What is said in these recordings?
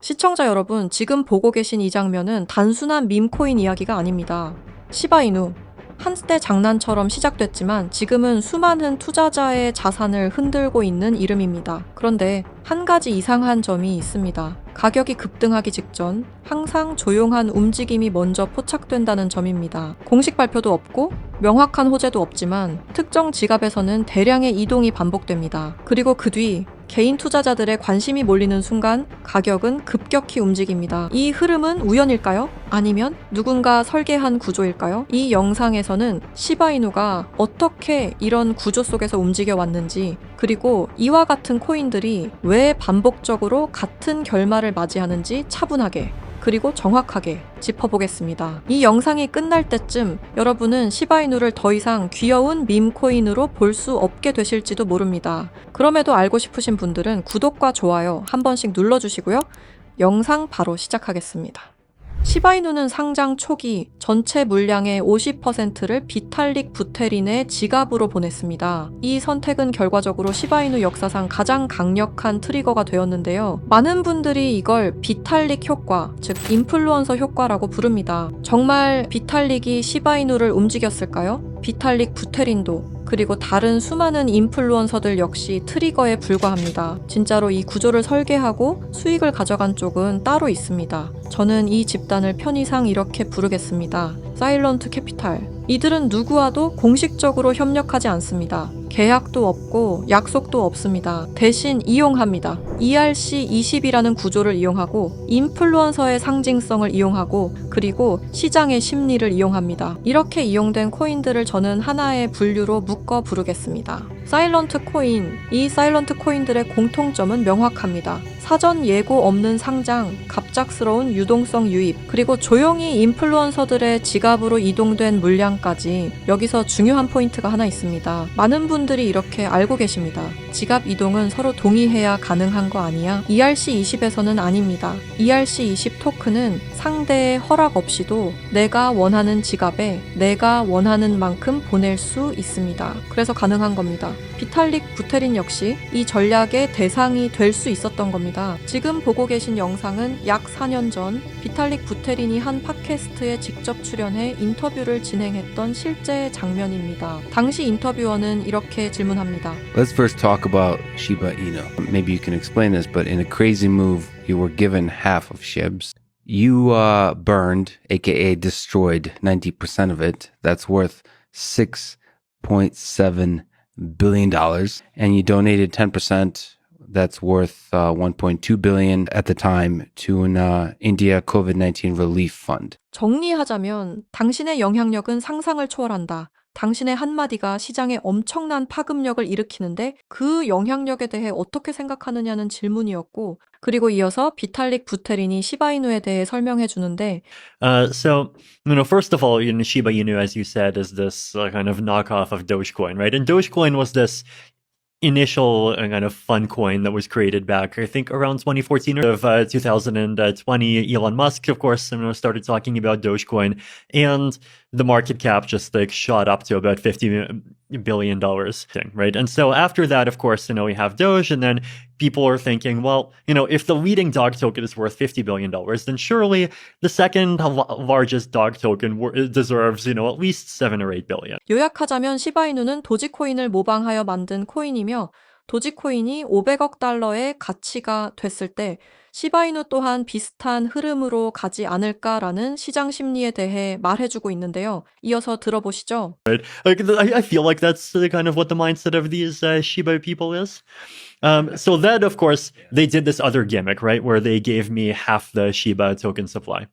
시청자 여러분, 지금 보고 계신 이 장면은 단순한 밈코인 이야기가 아닙니다. 시바이누. 한때 장난처럼 시작됐지만 지금은 수많은 투자자의 자산을 흔들고 있는 이름입니다. 그런데 한 가지 이상한 점이 있습니다. 가격이 급등하기 직전 항상 조용한 움직임이 먼저 포착된다는 점입니다. 공식 발표도 없고 명확한 호재도 없지만 특정 지갑에서는 대량의 이동이 반복됩니다. 그리고 그 뒤 개인 투자자들의 관심이 몰리는 순간 가격은 급격히 움직입니다. 이 흐름은 우연일까요? 아니면 누군가 설계한 구조일까요? 이 영상에서는 시바이누가 어떻게 이런 구조 속에서 움직여 왔는지, 그리고 이와 같은 코인들이 왜 반복적으로 같은 결말을 맞이하는지 차분하게 그리고 정확하게 짚어보겠습니다. 이 영상이 끝날 때쯤 여러분은 시바이누를 더 이상 귀여운 밈코인으로 볼 수 없게 되실지도 모릅니다. 그럼에도 알고 싶으신 분들은 구독과 좋아요 한 번씩 눌러주시고요. 영상 바로 시작하겠습니다. 시바이누는 상장 초기 전체 물량의 50%를 비탈릭 부테린의 지갑으로 보냈습니다. 이 선택은 결과적으로 시바이누 역사상 가장 강력한 트리거가 되었는데요. 많은 분들이 이걸 비탈릭 효과, 즉 인플루언서 효과라고 부릅니다. 정말 비탈릭이 시바이누를 움직였을까요? 비탈릭 부테린도 그리고 다른 수많은 인플루언서들 역시 트리거에 불과합니다. 진짜로 이 구조를 설계하고 수익을 가져간 쪽은 따로 있습니다. 저는 이 집단을 편의상 이렇게 부르겠습니다. 사일런트 캐피탈. 이들은 누구와도 공식적으로 협력하지 않습니다. 계약도 없고 약속도 없습니다. 대신 이용합니다. ERC20이라는 구조를 이용하고 인플루언서의 상징성을 이용하고 그리고 시장의 심리를 이용합니다. 이렇게 이용된 코인들을 저는 하나의 분류로 묶어 부르겠습니다. 사일런트 코인. 이 사일런트 코인들의 공통점은 명확합니다. 사전 예고 없는 상장, 갑작스러운 유동성 유입, 그리고 조용히 인플루언서들의 지갑으로 이동된 물량까지. 여기서 중요한 포인트가 하나 있습니다. 많은 분들이 이렇게 알고 계십니다. 지갑 이동은 서로 동의해야 가능한 거 아니야? ERC20에서는 아닙니다. ERC20 토큰은 상대의 허락 없이도 내가 원하는 지갑에 내가 원하는 만큼 보낼 수 있습니다. 그래서 가능한 겁니다. 비탈릭 부테린 역시 이 전략의 대상이 될 수 있었던 겁니다. 지금 보고 계신 영상은 약 4년 전 비탈릭 부테린이 한 팟캐스트에 직접 출연해 인터뷰를 진행했던 실제 장면입니다. 당시 인터뷰어는 이렇게 질문합니다. Let's first talk about Shiba Inu. Maybe you can explain this, but in a crazy move, you were given half of SHIBs. You burned, aka destroyed, 90% of it. That's worth $6.7 billion. And you donated 10%. That's worth $1.2 billion at the time to an India COVID-19 relief fund. 정리하자면 당신의 영향력은 상상을 초월한다. 당신의 한마디가 시장에 엄청난 파급력을 일으키는데 그 영향력에 대해 어떻게 생각하느냐는 질문이었고, 그리고 이어서 비탈릭 부테린이 시바이누에 대해 설명해 주는데 First of all, Shiba Inu, as you said, is this kind of knockoff of Dogecoin, right? And Dogecoin was this initial kind of fun coin that was created back, I think, around 2014 or 2020. Elon Musk, of course, started talking about Dogecoin, and the market cap just shot up to about $50 billion, right? And so after that, of course, we have Doge, and then people are thinking, well, if the leading dog token is worth $50 billion, then surely the second largest dog token deserves, at least 7 or 8 billion. 요약하자면 시바이누는 도지코인을 모방하여 만든 코인이며 도지코인이 500억 달러의 가치가 됐을 때 시바이누 또한 비슷한 흐름으로 가지 않을까라는 시장 심리에 대해 말해주고 있는데요. 이어서 들어보시죠. Right? I feel like that's kind of what the mindset of these Shiba people is. So then, of course, they did this other gimmick, right, where they gave me half the Shiba token supply.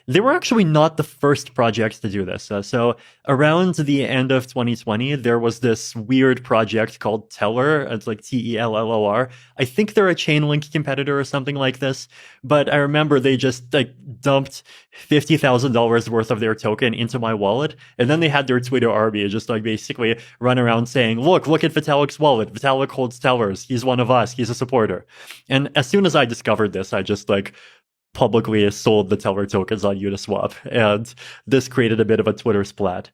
They were actually not the first project to do this. So around the end of 2020, there was this weird project called Teller. It's like Tellor. I think they're a Chainlink competitor or something like this. But I remember they just dumped $50,000 worth of their token into my wallet. And then they had their Twitter army just basically run around saying, look at Vitalik's wallet. Vitalik holds Tellers. He's one of us. He's a supporter. And as soon as I discovered this, I just publicly sold the Teller tokens on Uniswap. And this created a bit of a Twitter splat.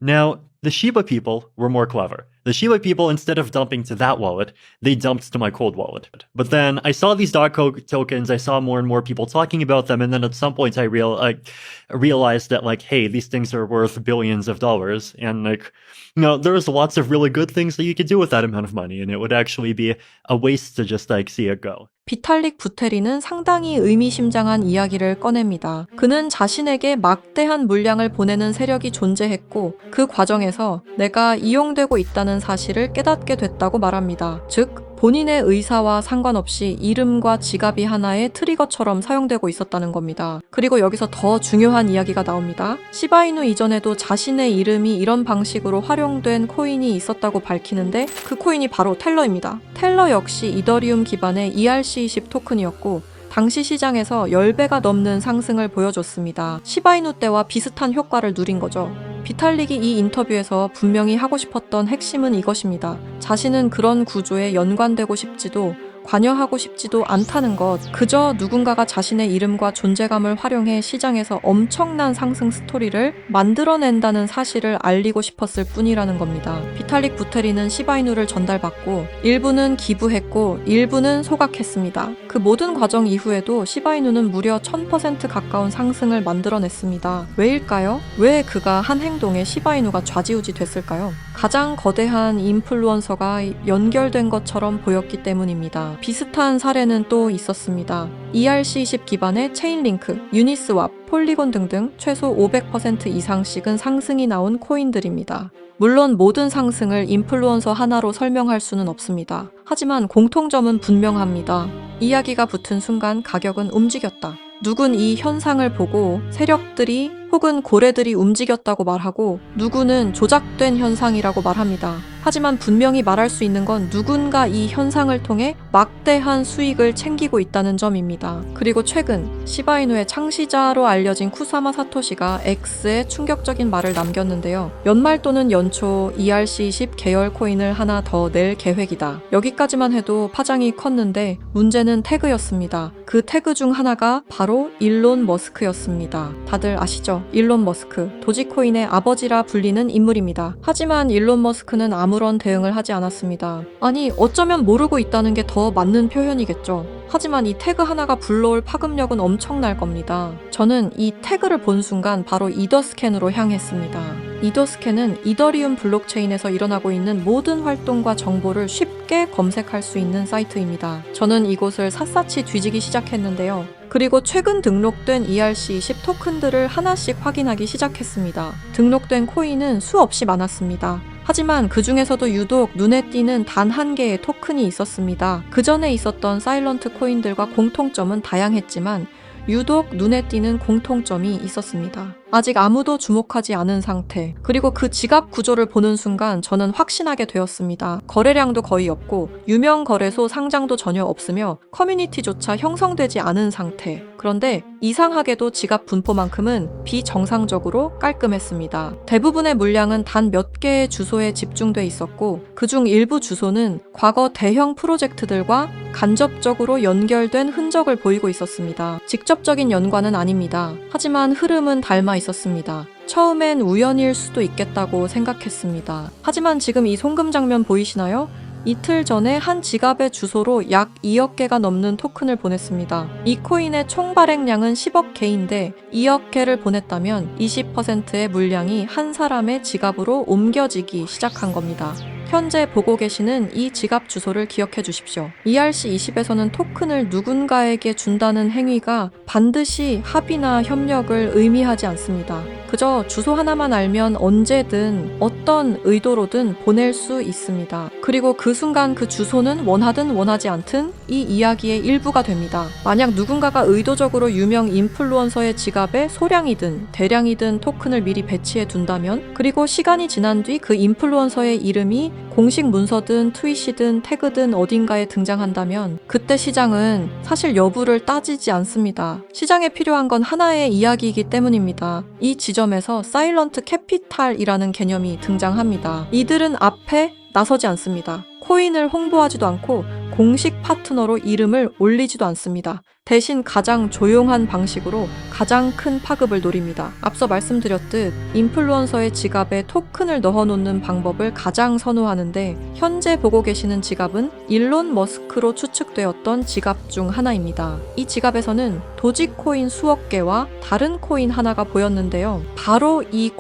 Now, the Shiba people were more clever. The Shiba people, instead of dumping to that wallet, they dumped to my cold wallet. But then I saw these tokens, I saw more and more people talking about them, and then at some point I realized that, like, hey, these things are worth billions of dollars, and like, there's lots of really good things that you could do with that amount of money, and it would actually be a waste to just like see it go. 비탈릭 부테리는 상당히 의미심장한 이야기를 꺼냅니다. 그는 자신에게 막대한 물량을 보내는 세력이 존재했고 그 과정에서 내가 이용되고 있다는 사실을 깨닫게 됐다고 말합니다. 즉, 본인의 의사와 상관없이 이름과 지갑이 하나의 트리거처럼 사용되고 있었다는 겁니다. 그리고 여기서 더 중요한 이야기가 나옵니다. 시바이누 이전에도 자신의 이름이 이런 방식으로 활용된 코인이 있었다고 밝히는데 그 코인이 바로 텔러입니다. 텔러 역시 이더리움 기반의 ERC20 토큰이었고 당시 시장에서 10배가 넘는 상승을 보여줬습니다. 시바이누 때와 비슷한 효과를 누린 거죠. 비탈릭이 이 인터뷰에서 분명히 하고 싶었던 핵심은 이것입니다. 자신은 그런 구조에 연관되고 싶지도 관여하고 싶지도 않다는 것, 그저 누군가가 자신의 이름과 존재감을 활용해 시장에서 엄청난 상승 스토리를 만들어낸다는 사실을 알리고 싶었을 뿐이라는 겁니다. 비탈릭 부테리는 시바이누를 전달받고 일부는 기부했고 일부는 소각했습니다. 그 모든 과정 이후에도 시바이누는 무려 1000% 가까운 상승을 만들어냈습니다. 왜일까요? 왜 그가 한 행동에 시바이누가 좌지우지 됐을까요? 가장 거대한 인플루언서가 연결된 것처럼 보였기 때문입니다. 비슷한 사례는 또 있었습니다. ERC20 기반의 체인링크, 유니스왑, 폴리곤 등등 최소 500% 이상씩은 상승이 나온 코인들입니다. 물론 모든 상승을 인플루언서 하나로 설명할 수는 없습니다. 하지만 공통점은 분명합니다. 이야기가 붙은 순간 가격은 움직였다. 누군 이 현상을 보고 세력들이 혹은 고래들이 움직였다고 말하고 누구는 조작된 현상이라고 말합니다. 하지만 분명히 말할 수 있는 건 누군가 이 현상을 통해 막대한 수익을 챙기고 있다는 점입니다. 그리고 최근 시바이누의 창시자로 알려진 쿠사마 사토시가 X에 충격적인 말을 남겼는데요. 연말 또는 연초 ERC20 계열 코인을 하나 더 낼 계획이다. 여기까지만 해도 파장이 컸는데 문제는 태그였습니다. 그 태그 중 하나가 바로 일론 머스크였습니다. 다들 아시죠? 일론 머스크, 도지코인의 아버지라 불리는 인물입니다. 하지만 일론 머스크는 아무런 대응을 하지 않았습니다. 아니, 어쩌면 모르고 있다는 게 더 맞는 표현이겠죠. 하지만 이 태그 하나가 불러올 파급력은 엄청날 겁니다. 저는 이 태그를 본 순간 바로 이더스캔으로 향했습니다. 이더스캔은 이더리움 블록체인에서 일어나고 있는 모든 활동과 정보를 쉽게 검색할 수 있는 사이트입니다. 저는 이곳을 샅샅이 뒤지기 시작했는데요. 그리고 최근 등록된 ERC20 토큰들을 하나씩 확인하기 시작했습니다. 등록된 코인은 수없이 많았습니다. 하지만 그 중에서도 유독 눈에 띄는 단 한 개의 토큰이 있었습니다. 그 전에 있었던 사일런트 코인들과 공통점은 다양했지만 유독 눈에 띄는 공통점이 있었습니다. 아직 아무도 주목하지 않은 상태, 그리고 그 지갑 구조를 보는 순간 저는 확신하게 되었습니다. 거래량도 거의 없고 유명 거래소 상장도 전혀 없으며 커뮤니티조차 형성되지 않은 상태. 그런데 이상하게도 지갑 분포만큼은 비정상적으로 깔끔했습니다. 대부분의 물량은 단 몇 개의 주소에 집중돼 있었고 그중 일부 주소는 과거 대형 프로젝트들과 간접적으로 연결된 흔적을 보이고 있었습니다. 직접적인 연관은 아닙니다. 하지만 흐름은 닮아 있었습니다. 처음엔 우연일 수도 있겠다고 생각했습니다. 하지만 지금 이 송금 장면 보이시나요? 이틀 전에 한 지갑의 주소로 약 2억 개가 넘는 토큰을 보냈습니다. 이 코인의 총 발행량은 10억 개인데 2억 개를 보냈다면 20%의 물량이 한 사람의 지갑으로 옮겨지기 시작한 겁니다. 현재 보고 계시는 이 지갑 주소를 기억해 주십시오. ERC20에서는 토큰을 누군가에게 준다는 행위가 반드시 합의나 협력을 의미하지 않습니다. 그저 주소 하나만 알면 언제든 어떤 의도로든 보낼 수 있습니다. 그리고 그 순간 그 주소는 원하든 원하지 않든 이 이야기의 일부가 됩니다. 만약 누군가가 의도적으로 유명 인플루언서의 지갑에 소량이든 대량이든 토큰을 미리 배치해 둔다면, 그리고 시간이 지난 뒤 그 인플루언서의 이름이 공식 문서든 트윗이든 태그든 어딘가에 등장한다면 그때 시장은 사실 여부를 따지지 않습니다. 시장에 필요한 건 하나의 이야기이기 때문입니다. 이 지점에서 사일런트 캐피탈이라는 개념이 등장합니다. 이들은 앞에 나서지 않습니다. 코인을 홍보하지도 않고 공식 파트너로 이름을 올리지도 않습니다. 대신 가장 조용한 방식으로 가장 큰 파급을 노립니다. 앞서 말씀드렸듯 인플루언서의 지갑에 토큰을 넣어놓는 방법을 가장 선호하는데 현재 보고 계시는 지갑은 일론 머스크로 추측되었던 지갑 중 하나입니다. 이 지갑에서는 도지코인 수억 개와 다른 코인 하나가 보였는데요. 바로 이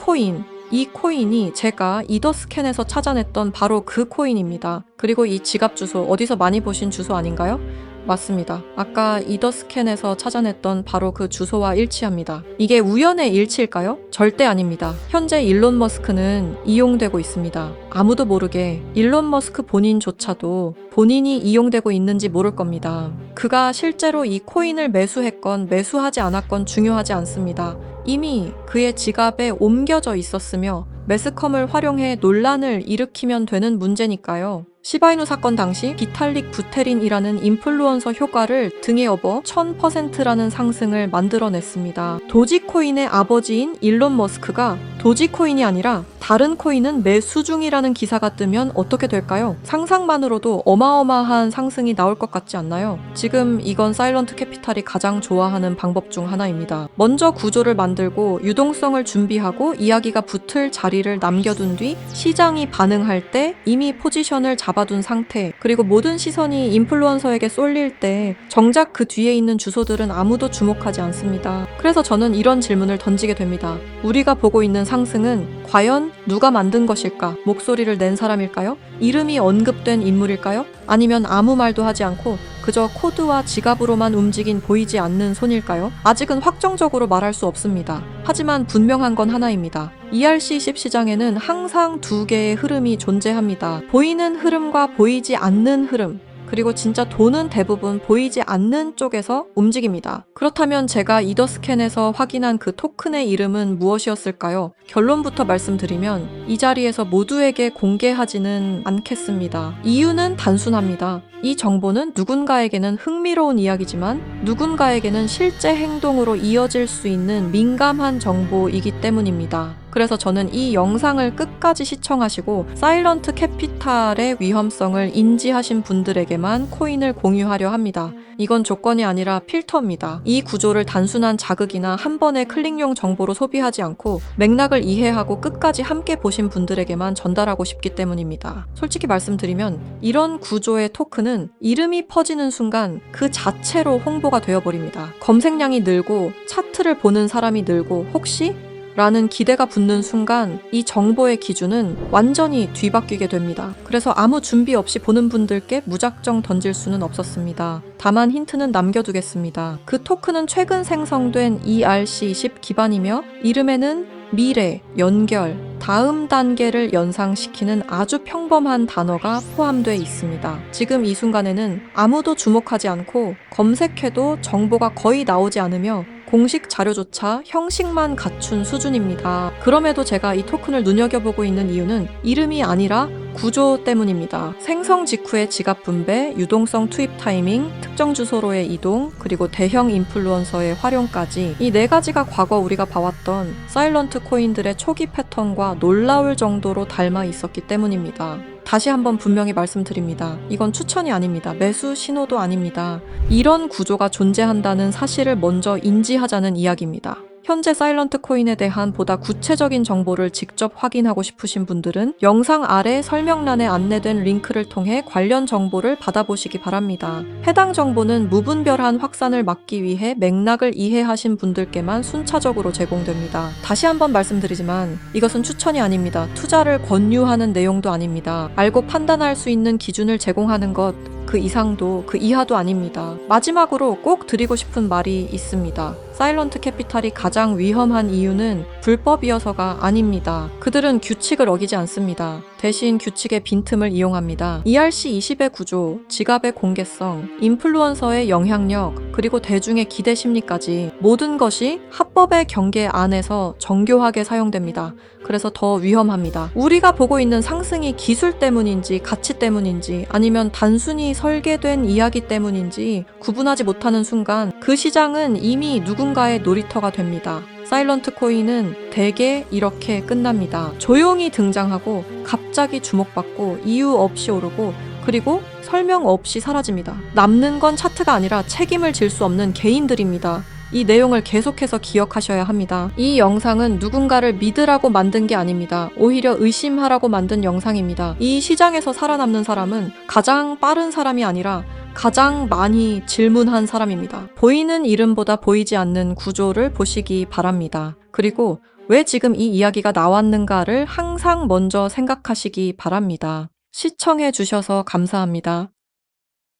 코인이 제가 이더스캔에서 찾아냈던 바로 그 코인입니다. 그리고 이 지갑 주소 어디서 많이 보신 주소 아닌가요? 맞습니다. 아까 이더스캔에서 찾아냈던 바로 그 주소와 일치합니다. 이게 우연의 일치일까요? 절대 아닙니다. 현재 일론 머스크는 이용되고 있습니다. 아무도 모르게 일론 머스크 본인조차도 본인이 이용되고 있는지 모를 겁니다. 그가 실제로 이 코인을 매수했건 매수하지 않았건 중요하지 않습니다. 이미 그의 지갑에 옮겨져 있었으며 매스컴을 활용해 논란을 일으키면 되는 문제니까요. 시바이누 사건 당시 비탈릭 부테린이라는 인플루언서 효과를 등에 업어 1000%라는 상승을 만들어냈습니다. 도지코인의 아버지인 일론 머스크가 도지코인이 아니라 다른 코인은 매수 중이라는 기사가 뜨면 어떻게 될까요? 상상만으로도 어마어마한 상승이 나올 것 같지 않나요? 지금 이건 사일런트 캐피탈이 가장 좋아하는 방법 중 하나입니다. 먼저 구조를 만들고 유동성을 준비하고 이야기가 붙을 자리를 남겨둔 뒤 시장이 반응할 때 이미 포지션을 잡아둔 상태, 그리고 모든 시선이 인플루언서에게 쏠릴 때 정작 그 뒤에 있는 주소들은 아무도 주목하지 않습니다. 그래서 저는 이런 질문을 던지게 됩니다. 우리가 보고 있는 상승은 과연 누가 만든 것일까? 목소리를 낸 사람일까요? 이름이 언급된 인물일까요? 아니면 아무 말도 하지 않고 그저 코드와 지갑으로만 움직인 보이지 않는 손일까요? 아직은 확정적으로 말할 수 없습니다. 하지만 분명한 건 하나입니다. ERC20 시장에는 항상 두 개의 흐름이 존재합니다. 보이는 흐름과 보이지 않는 흐름. 그리고 진짜 돈은 대부분 보이지 않는 쪽에서 움직입니다. 그렇다면 제가 이더스캔에서 확인한 그 토큰의 이름은 무엇이었을까요? 결론부터 말씀드리면 이 자리에서 모두에게 공개하지는 않겠습니다. 이유는 단순합니다. 이 정보는 누군가에게는 흥미로운 이야기지만 누군가에게는 실제 행동으로 이어질 수 있는 민감한 정보이기 때문입니다. 그래서 저는 이 영상을 끝까지 시청하시고 사일런트 캐피탈의 위험성을 인지하신 분들에게만 코인을 공유하려 합니다. 이건 조건이 아니라 필터입니다. 이 구조를 단순한 자극이나 한 번의 클릭용 정보로 소비하지 않고 맥락을 이해하고 끝까지 함께 보신 분들에게만 전달하고 싶기 때문입니다. 솔직히 말씀드리면 이런 구조의 토큰은 이름이 퍼지는 순간 그 자체로 홍보가 되어버립니다. 검색량이 늘고 차트를 보는 사람이 늘고 혹시? 라는 기대가 붙는 순간 이 정보의 기준은 완전히 뒤바뀌게 됩니다. 그래서 아무 준비 없이 보는 분들께 무작정 던질 수는 없었습니다. 다만 힌트는 남겨두겠습니다. 그 토큰은 최근 생성된 ERC20 기반이며 이름에는 미래, 연결, 다음 단계를 연상시키는 아주 평범한 단어가 포함되어 있습니다. 지금 이 순간에는 아무도 주목하지 않고 검색해도 정보가 거의 나오지 않으며 공식 자료조차 형식만 갖춘 수준입니다. 그럼에도 제가 이 토큰을 눈여겨보고 있는 이유는 이름이 아니라 구조 때문입니다. 생성 직후의 지갑 분배, 유동성 투입 타이밍, 특정 주소로의 이동, 그리고 대형 인플루언서의 활용까지 이 네 가지가 과거 우리가 봐왔던 사일런트 코인들의 초기 패턴과 놀라울 정도로 닮아 있었기 때문입니다. 다시 한번 분명히 말씀드립니다. 이건 추천이 아닙니다. 매수 신호도 아닙니다. 이런 구조가 존재한다는 사실을 먼저 인지하자는 이야기입니다. 현재 사일런트 코인에 대한 보다 구체적인 정보를 직접 확인하고 싶으신 분들은 영상 아래 설명란에 안내된 링크를 통해 관련 정보를 받아보시기 바랍니다. 해당 정보는 무분별한 확산을 막기 위해 맥락을 이해하신 분들께만 순차적으로 제공됩니다. 다시 한번 말씀드리지만 이것은 추천이 아닙니다. 투자를 권유하는 내용도 아닙니다. 알고 판단할 수 있는 기준을 제공하는 것, 그 이상도 그 이하도 아닙니다. 마지막으로 꼭 드리고 싶은 말이 있습니다. 사일런트 캐피탈이 가장 위험한 이유는 불법이어서가 아닙니다. 그들은 규칙을 어기지 않습니다. 대신 규칙의 빈틈을 이용합니다. ERC20의 구조, 지갑의 공개성, 인플루언서의 영향력, 그리고 대중의 기대 심리까지 모든 것이 합법의 경계 안에서 정교하게 사용됩니다. 그래서 더 위험합니다. 우리가 보고 있는 상승이 기술 때문인지 가치 때문인지 아니면 단순히 설계된 이야기 때문인지 구분하지 못하는 순간 그 시장은 이미 누군가의 놀이터가 됩니다. 사일런트 코인은 대개 이렇게 끝납니다. 조용히 등장하고 갑자기 주목받고 이유 없이 오르고 그리고 설명 없이 사라집니다. 남는 건 차트가 아니라 책임을 질 수 없는 개인들입니다. 이 내용을 계속해서 기억하셔야 합니다. 이 영상은 누군가를 믿으라고 만든 게 아닙니다. 오히려 의심하라고 만든 영상입니다. 이 시장에서 살아남는 사람은 가장 빠른 사람이 아니라 가장 많이 질문한 사람입니다. 보이는 이름보다 보이지 않는 구조를 보시기 바랍니다. 그리고 왜 지금 이 이야기가 나왔는가를 항상 먼저 생각하시기 바랍니다. 시청해 주셔서 감사합니다.